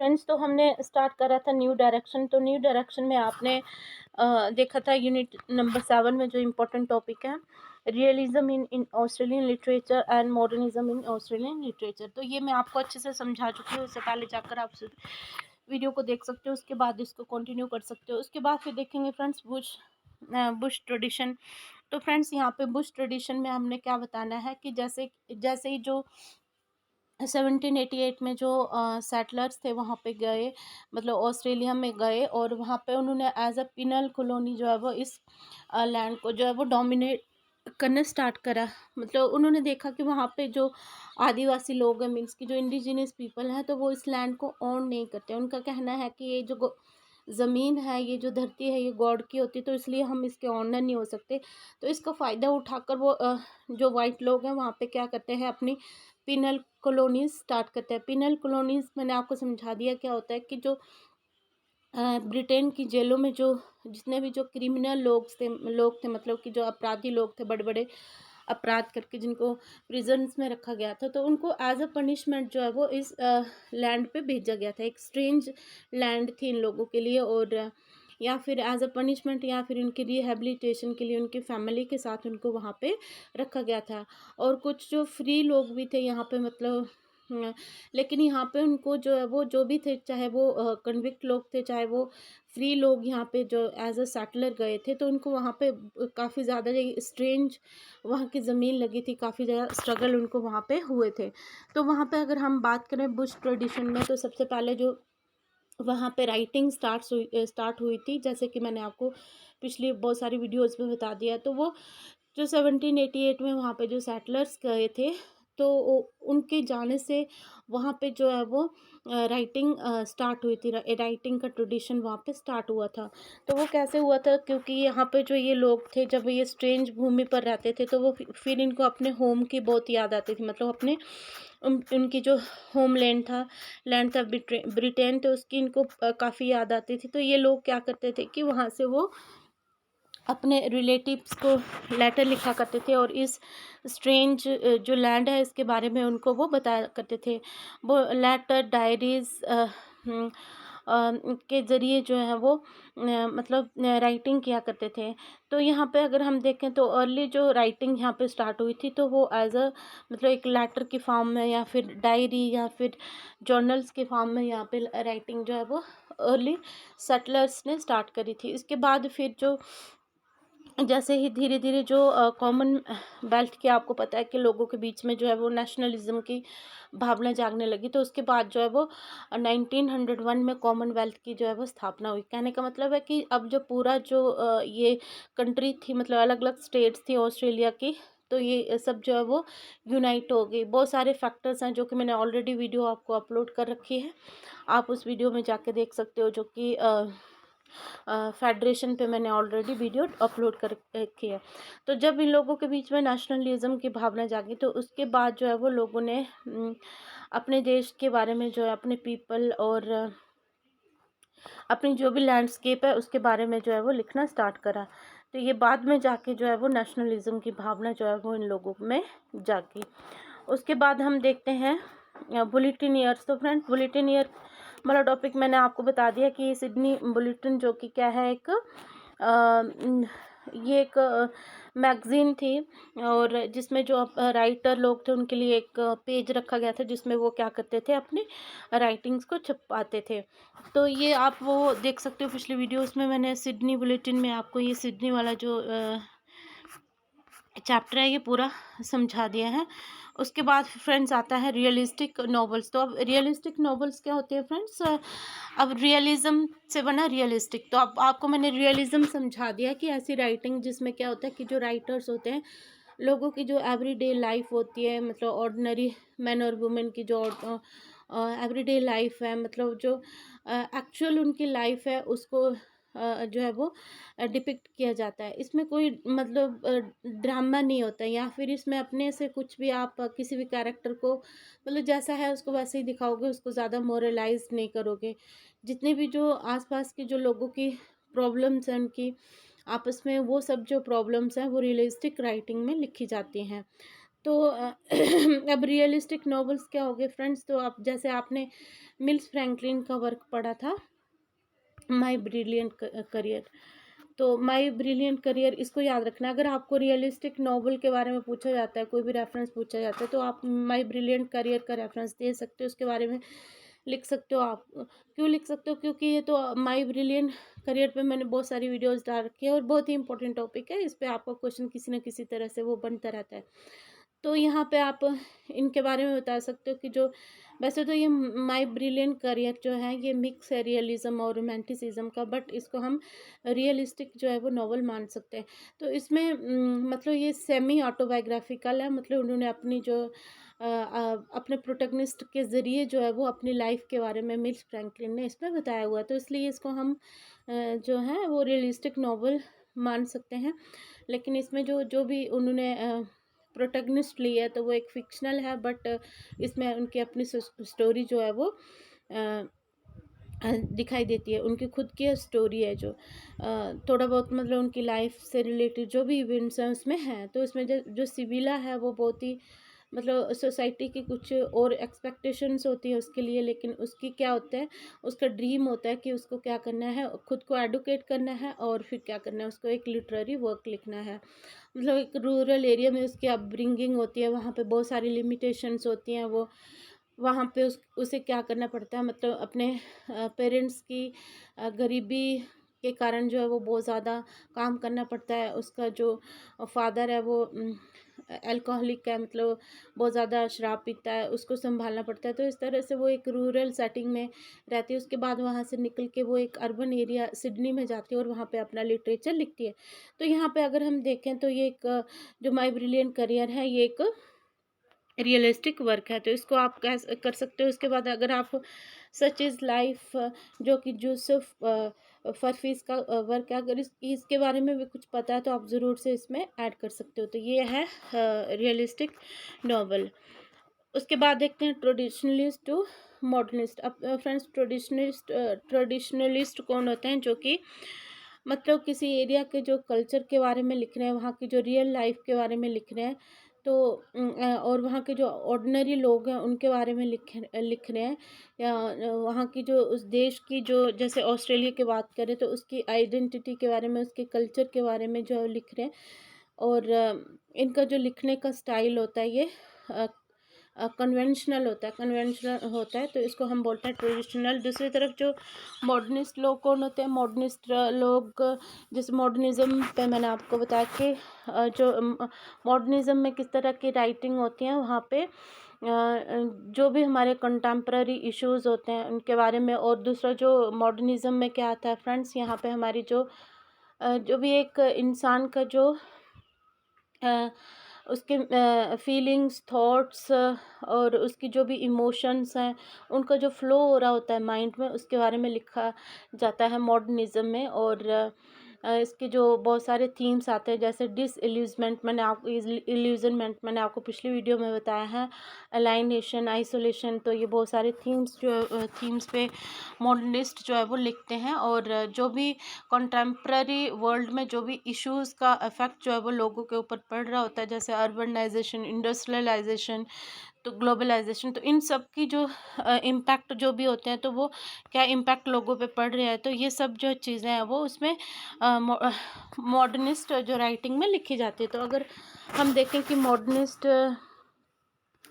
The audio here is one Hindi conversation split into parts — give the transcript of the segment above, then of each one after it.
फ्रेंड्स, तो हमने स्टार्ट करा था न्यू डायरेक्शन। तो न्यू डायरेक्शन में आपने देखा था यूनिट नंबर 7 में जो इम्पोर्टेंट टॉपिक है, realism in Australian literature and modernism in Australian literature. तो ये मैं आपको अच्छे से समझा चुकी हूँ। उससे पहले जाकर आप वीडियो को देख सकते हो, उसके बाद इसको कंटिन्यू कर सकते हो। उसके बाद फिर देखेंगे फ्रेंड्स बुश ट्रेडिशन। तो फ्रेंड्स, यहाँ पे बुश ट्रेडिशन में हमने क्या बताना है कि जैसे जैसे ही जो 1788 में जो सेटलर्स थे वहाँ पे गए, मतलब ऑस्ट्रेलिया में गए, और वहाँ पे उन्होंने एज अ पिनल कॉलोनी जो है वो इस लैंड को जो है वो डोमिनेट करना स्टार्ट करा। मतलब उन्होंने देखा कि वहाँ पे जो आदिवासी लोग हैं, मीन्स की जो इंडिजिनियस पीपल हैं, तो वो इस लैंड को ओन नहीं करते। उनका कहना है कि ये जो ज़मीन है, ये जो धरती है, ये गॉड की होती है, तो इसलिए हम इसके ऑनर नहीं हो सकते। तो इसका फ़ायदा उठाकर वो जो वाइट लोग हैं वहाँ पे क्या करते हैं, अपनी पिनल कॉलोनीज स्टार्ट करते हैं। पिनल कॉलोनीज मैंने आपको समझा दिया क्या होता है कि जो ब्रिटेन की जेलों में जो जितने भी जो क्रिमिनल लोग थे, मतलब कि जो अपराधी लोग थे, बड़े बड़े अपराध करके जिनको प्रिजन्स में रखा गया था, तो उनको एज अ पनिशमेंट जो है वो इस लैंड पे भेजा गया था। एक स्ट्रेंज लैंड थी इन लोगों के लिए, और या फिर एज अ पनिशमेंट या फिर उनकी रिहेबिलिटेशन के लिए उनकी फैमिली के साथ उनको वहाँ पे रखा गया था। और कुछ जो फ्री लोग भी थे यहाँ पे, मतलब लेकिन यहाँ पे उनको जो है वो जो भी थे, चाहे वो कन्विक्ट लोग थे, चाहे वो फ्री लोग यहाँ पे जो एज अ सेटलर गए थे, तो उनको वहाँ पे काफ़ी ज़्यादा स्ट्रेंज वहाँ की ज़मीन लगी थी, काफ़ी ज़्यादा स्ट्रगल उनको वहाँ पे हुए थे। तो वहाँ पे अगर हम बात करें बुश ट्रेडिशन में, तो सबसे पहले जो वहाँ पे राइटिंग स्टार्ट हुई थी, जैसे कि मैंने आपको पिछली बहुत सारी वीडियोज़ में बता दिया। तो वो जो 1788 में वहाँ पे जो सेटलर्स गए थे, तो उनके जाने से वहाँ पे जो है वो राइटिंग स्टार्ट हुई थी। राइटिंग का ट्रेडिशन वहाँ पे स्टार्ट हुआ था। तो वो कैसे हुआ था, क्योंकि यहाँ पे जो ये लोग थे, जब ये स्ट्रेंज भूमि पर रहते थे, तो वो फिर इनको अपने होम की बहुत याद आती थी। मतलब अपने उनकी जो होम लैंड था ब्रिटेन, तो उसकी इनको काफ़ी याद आती थी। तो ये लोग क्या करते थे कि वहाँ से वो अपने रिलेटिव्स को लेटर लिखा करते थे, और इस स्ट्रेंज जो लैंड है इसके बारे में उनको वो बताया करते थे। वो लेटर डायरीज के ज़रिए जो है वो मतलब राइटिंग किया करते थे। तो यहाँ पे अगर हम देखें तो अर्ली जो राइटिंग यहाँ पे स्टार्ट हुई थी, तो वो एज अ मतलब एक लेटर की फॉर्म में, या फिर डायरी, या फिर जर्नल्स के फॉर्म में यहाँ पे राइटिंग जो है वो अर्ली सेटलर्स ने स्टार्ट करी थी। इसके बाद फिर जो जैसे ही धीरे धीरे जो कॉमन वेल्थ की, आपको पता है कि लोगों के बीच में जो है वो नेशनलिज्म की भावना जागने लगी, तो उसके बाद जो है वो 1901 में कॉमनवेल्थ की जो है वो स्थापना हुई। कहने का मतलब है कि अब जो पूरा जो ये कंट्री थी, मतलब अलग अलग स्टेट्स थी ऑस्ट्रेलिया की, तो ये सब जो है वो यूनाइट हो गई। बहुत सारे फैक्टर्स हैं जो कि मैंने ऑलरेडी वीडियो आपको अपलोड कर रखी है, आप उस वीडियो में जाके देख सकते हो, जो कि फेडरेशन पे मैंने ऑलरेडी वीडियो अपलोड कर रखी है। तो जब इन लोगों के बीच में नेशनलिज्म की भावना जागी, तो उसके बाद जो है वो लोगों ने अपने देश के बारे में, जो है अपने पीपल और अपनी जो भी लैंडस्केप है उसके बारे में जो है वो लिखना स्टार्ट करा। तो ये बाद में जाके जो है वो नेशनलिज्म की भावना जो है वो इन लोगों में जागी। उसके बाद हम देखते हैं बुलेटिन ईयर्स। तो फ्रेंड्स, बुलेटिन ईयर वाला टॉपिक मैंने आपको बता दिया कि सिडनी बुलेटिन जो कि क्या है, ये एक मैगज़ीन थी, और जिसमें जो राइटर लोग थे उनके लिए एक पेज रखा गया था, जिसमें वो क्या करते थे, अपने राइटिंग्स को छपवाते थे। तो ये आप वो देख सकते हो पिछली वीडियोस में, मैंने सिडनी बुलेटिन में आपको ये सिडनी वाला जो चैप्टर है ये पूरा समझा दिया है। उसके बाद फ्रेंड्स आता है रियलिस्टिक नॉवेल्स। तो अब रियलिस्टिक नॉवेल्स क्या होते हैं फ्रेंड्स, अब रियलिज्म से बना रियलिस्टिक। तो अब आपको मैंने रियलिज्म समझा दिया कि ऐसी राइटिंग जिसमें क्या होता है कि जो राइटर्स होते हैं, लोगों की जो एवरीडे लाइफ होती है, मतलब ऑर्डिनरी मैन और वुमेन की जो एवरीडे लाइफ है, मतलब जो एक्चुअल उनकी लाइफ है, उसको जो है वो डिपिक्ट किया जाता है। इसमें कोई मतलब ड्रामा नहीं होता है, या फिर इसमें अपने से कुछ भी आप किसी भी कैरेक्टर को मतलब जैसा है उसको वैसे ही दिखाओगे, उसको ज़्यादा मोरलाइज नहीं करोगे। जितने भी जो आसपास के जो लोगों की प्रॉब्लम्स हैं, उनकी आपस में वो सब जो प्रॉब्लम्स हैं वो रियलिस्टिक राइटिंग में लिखी जाती हैं। तो अब रियलिस्टिक नॉवेल्स क्या हो गए फ्रेंड्स, तो अब जैसे आपने मिल्स फ्रैंकलिन का वर्क पढ़ा था, माई ब्रिलियंट करियर, तो माई ब्रिलियंट करियर इसको याद रखना। अगर आपको रियलिस्टिक नॉवल के बारे में पूछा जाता है, कोई भी रेफरेंस पूछा जाता है, तो आप माई ब्रिलियंट करियर का रेफरेंस दे सकते हो, उसके बारे में लिख सकते हो। आप क्यों लिख सकते हो, क्योंकि ये तो माई ब्रिलियंट करियर पे मैंने बहुत सारी वीडियोस डाल रखी है और बहुत ही इंपॉर्टेंट टॉपिक है, इस पे आपका क्वेश्चन किसी न किसी तरह से वो बनता रहता है। तो यहाँ पे आप इनके बारे में बता सकते हो कि जो, वैसे तो ये माई ब्रिलियंट करियर जो है ये मिक्स है रियलिज्म और रोमांटिसिज्म का, बट इसको हम रियलिस्टिक जो है वो नॉवल मान सकते हैं। तो इसमें मतलब ये सेमी ऑटोबायोग्राफिकल है, मतलब उन्होंने अपनी जो अपने प्रोटैगनिस्ट के ज़रिए जो है वो अपनी लाइफ के बारे में मिल्स फ्रैंकलिन ने इसमें बताया हुआ है, तो इसलिए इसको हम जो है वो रियलिस्टिक नॉवल मान सकते हैं। लेकिन इसमें जो जो भी उन्होंने प्रोटैगनिस्ट ली है तो वो एक फिक्शनल है, बट इसमें उनकी अपनी स्टोरी जो है वो दिखाई देती है, उनकी खुद की स्टोरी है जो थोड़ा बहुत मतलब उनकी लाइफ से रिलेटेड जो भी इवेंट्स हैं उसमें हैं। तो इसमें जो जो सिबिला है वो बहुत ही मतलब सोसाइटी की कुछ और एक्सपेक्टेशंस होती है उसके लिए, लेकिन उसकी क्या होता है, उसका ड्रीम होता है कि उसको क्या करना है, खुद को एडुकेट करना है और फिर क्या करना है, उसको एक लिटरेरी वर्क लिखना है। मतलब एक रूरल एरिया में उसकी अपब्रिंगिंग होती है, वहाँ पे बहुत सारी लिमिटेशंस होती हैं, वो वहाँ पे उसे क्या करना पड़ता है, मतलब अपने पेरेंट्स की गरीबी के कारण जो है वो बहुत ज़्यादा काम करना पड़ता है। उसका जो फादर है वो अल्कोहलिक है, मतलब बहुत ज़्यादा शराब पीता है, उसको संभालना पड़ता है। तो इस तरह से वो एक रूरल सेटिंग में रहती है। उसके बाद वहाँ से निकल के वो एक अर्बन एरिया सिडनी में जाती है और वहाँ पे अपना लिटरेचर लिखती है। तो यहाँ पे अगर हम देखें तो ये एक जो माई ब्रिलियंट करियर है ये एक रियलिस्टिक वर्क है, तो इसको आप कह कर सकते हो। उसके बाद अगर आप सच इज़ लाइफ जो कि जूसफ फरफीस का वर्क है, अगर इसके बारे में भी कुछ पता है तो आप ज़रूर से इसमें ऐड कर सकते हो। तो ये है रियलिस्टिक नॉवल। उसके बाद देखते हैं ट्रेडिशनलिस्ट टू मॉडर्निस्ट। अब फ्रेंड्स ट्रेडिशनलिस्ट कौन होते हैं, जो कि मतलब किसी एरिया के जो कल्चर के बारे में लिख रहे हैं, वहाँ की जो रियल लाइफ के बारे में लिख रहे हैं, तो और वहाँ के जो ऑर्डिनरी लोग हैं उनके बारे में लिख रहे हैं, या वहाँ की जो उस देश की जो, जैसे ऑस्ट्रेलिया की बात करें तो उसकी आइडेंटिटी के बारे में, उसके कल्चर के बारे में जो लिख रहे हैं। और इनका जो लिखने का स्टाइल होता है ये कन्वेंशनल होता है, तो इसको हम बोलते हैं ट्रेडिशनल। दूसरी तरफ जो मॉडर्निस्ट लोग कौन होते हैं, मॉडर्निस्ट लोग जैसे मॉडर्निज़्म पे मैंने आपको बताया कि जो मॉडर्निज़्म में किस तरह की राइटिंग होती है, वहाँ पे जो भी हमारे कंटेम्प्ररी इश्यूज़ होते हैं उनके बारे में। और दूसरा जो मॉडर्निज़्म में क्या आता है फ्रेंड्स, यहाँ पे हमारी जो भी एक इंसान का जो उसके फीलिंग्स, थॉट्स और उसकी जो भी इमोशंस हैं, उनका जो फ़्लो हो रहा होता है माइंड में, उसके बारे में लिखा जाता है मॉडर्निज़्म में। और इसके जो बहुत सारे थीम्स आते हैं, जैसे इल्यूज़नमेंट मैंने आपको पिछली वीडियो में बताया है, अलाइनेशन, आइसोलेशन, तो ये बहुत सारे थीम्स पे मॉडर्निस्ट जो है वो लिखते हैं। और जो भी कंटेम्प्ररी वर्ल्ड में जो भी इश्यूज़ का इफ़ेक्ट जो है वो लोगों के ऊपर पड़ रहा होता है, जैसे अर्बनाइजेशन, इंडस्ट्रियलाइजेशन, तो ग्लोबलाइजेशन, तो इन सब की जो इम्पैक्ट जो भी होते हैं, तो वो क्या इम्पैक्ट लोगों पे पड़ रहे हैं, तो ये सब जो चीज़ें हैं वो उसमें मॉडर्निस्ट जो राइटिंग में लिखी जाती है। तो अगर हम देखें कि मॉडर्निस्ट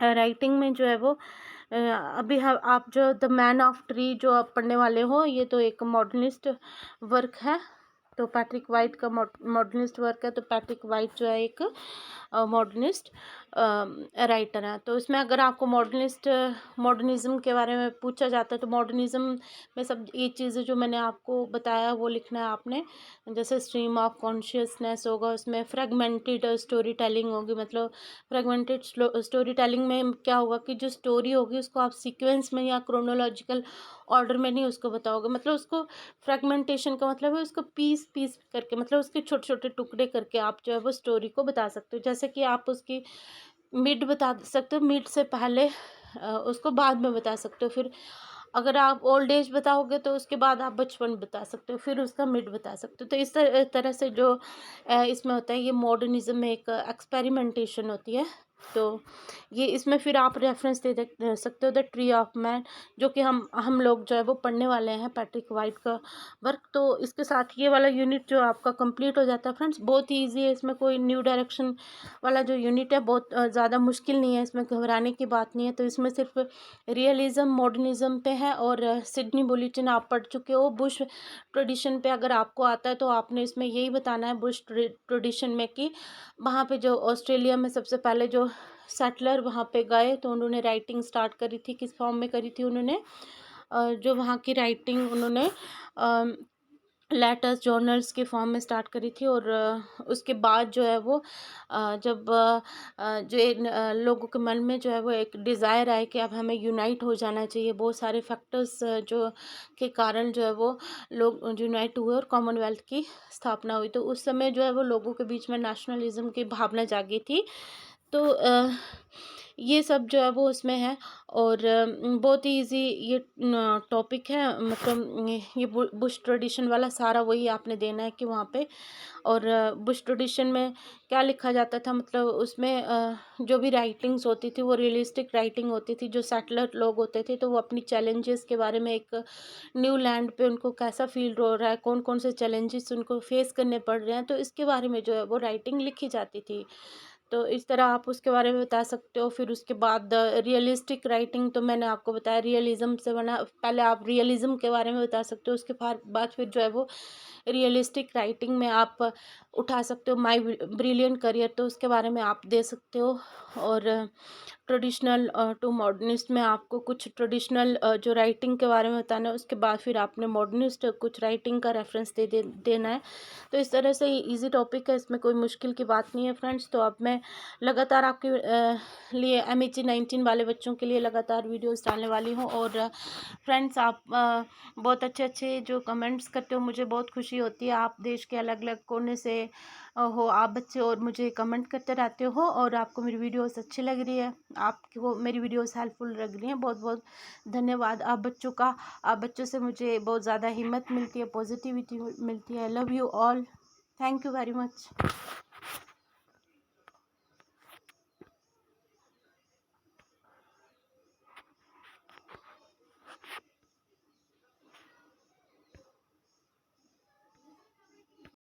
राइटिंग में जो है वो अभी आप जो द मैन ऑफ ट्री जो आप पढ़ने वाले हो, ये तो एक मॉडर्निस्ट वर्क है, तो पैट्रिक वाइट का मॉडर्निस्ट वर्क है। तो पैट्रिक वाइट जो है एक मॉडर्निस्ट राइटर है। तो इसमें अगर आपको मॉडर्निज़्म के बारे में पूछा जाता है, तो मॉडर्निज़्म में सब ये चीज़ें जो मैंने आपको बताया वो लिखना है आपने। जैसे स्ट्रीम ऑफ कॉन्शियसनेस होगा, उसमें फ्रेगमेंटेड स्टोरी टेलिंग होगी, मतलब फ्रेगमेंटेड स्टोरी टेलिंग में क्या होगा कि जो स्टोरी होगी उसको आप सीक्वेंस में या क्रोनोलॉजिकल ऑर्डर में नहीं उसको बताओगे, मतलब उसको फ्रेगमेंटेशन का मतलब है उसको पीस पीस करके, मतलब उसके छोटे छोटे टुकड़े करके आप जो है वो स्टोरी को बता सकते हो। जैसे कि आप उसकी मिड बता सकते हो, मिड से पहले उसको बाद में बता सकते हो, फिर अगर आप ओल्ड एज बताओगे तो उसके बाद आप बचपन बता सकते हो, फिर उसका मिड बता सकते हो। तो इस तरह से जो इसमें होता है, ये मॉडर्निज्म में एक एक्सपेरिमेंटेशन होती है तो ये इसमें फिर आप रेफरेंस दे सकते हो द ट्री ऑफ मैन, जो कि हम लोग जो है वो पढ़ने वाले हैं, पैट्रिक वाइट का वर्क। तो इसके साथ ये वाला यूनिट जो आपका कंप्लीट हो जाता है फ्रेंड्स। बहुत ही ईजी है, इसमें कोई न्यू डायरेक्शन वाला जो यूनिट है बहुत ज़्यादा मुश्किल नहीं है, इसमें घबराने की बात नहीं है। तो इसमें सिर्फ रियलिज़म मॉडर्निज़म पे है, और सिडनी बुलेटिन आप पढ़ चुके हो। बुश ट्रेडिशन पे अगर आपको आता है तो आपने इसमें यही बताना है बुश ट्रेडिशन में कि वहाँ पे जो ऑस्ट्रेलिया में सबसे पहले जो सेटलर वहाँ पे गए तो उन्होंने राइटिंग स्टार्ट करी थी, किस फॉर्म में करी थी उन्होंने, जो वहाँ की राइटिंग उन्होंने लेटर्स जर्नल्स के फॉर्म में स्टार्ट करी थी। और उसके बाद जो है वो जब जो लोगों के मन में जो है वो एक डिज़ायर आए कि अब हमें यूनाइट हो जाना चाहिए, बहुत सारे फैक्टर्स जो के कारण जो है वो लोग यूनाइट हुए और कॉमनवेल्थ की स्थापना हुई। तो उस समय जो है वो लोगों के बीच में नेशनलिज्म की भावना जागी थी। तो ये सब जो है वो उसमें है। और बहुत ही इजी ये टॉपिक है, मतलब ये बुश ट्रेडिशन वाला सारा वही आपने देना है कि वहाँ पे। और बुश ट्रेडिशन में क्या लिखा जाता था, मतलब उसमें जो भी राइटिंग्स होती थी वो रियलिस्टिक राइटिंग होती थी। जो सेटलर लोग होते थे तो वो अपनी चैलेंजेस के बारे में, एक न्यू लैंड पे उनको कैसा फील हो रहा है, कौन कौन से चैलेंजेस उनको फेस करने पड़ रहे हैं, तो इसके बारे में जो है वो राइटिंग लिखी जाती थी। तो इस तरह आप उसके बारे में बता सकते हो। फिर उसके बाद रियलिस्टिक राइटिंग तो मैंने आपको बताया, रियलिज्म से बना, पहले आप रियलिज्म के बारे में बता सकते हो, उसके बाद फिर जो है वो रियलिस्टिक राइटिंग में आप उठा सकते हो माय ब्रिलियंट करियर, तो उसके बारे में आप दे सकते हो। और ट्रेडिशनल टू मॉडर्निस्ट में आपको कुछ ट्रेडिशनल जो राइटिंग के बारे में बताना है, उसके बाद फिर आपने मॉडर्निस्ट कुछ राइटिंग का रेफरेंस देना है। तो इस तरह से इजी टॉपिक है, इसमें कोई मुश्किल की बात नहीं है फ्रेंड्स। तो अब मैं लगातार आपके लिए MEG 19 वाले बच्चों के लिए लगातार वीडियोस डालने वाली हूँ। और फ्रेंड्स आप बहुत अच्छे अच्छे जो कमेंट्स करते हो, मुझे बहुत खुशी होती है। आप देश के अलग अलग कोने से हो आप बच्चे, और मुझे कमेंट करते रहते हो, और आपको मेरी वीडियोस अच्छी लग रही है, आपको मेरी वीडियोस हेल्पफुल लग रही हैं। बहुत बहुत धन्यवाद आप बच्चों का। आप बच्चों से मुझे बहुत ज़्यादा हिम्मत मिलती है, पॉजिटिविटी मिलती है। I love you all, thank you very much.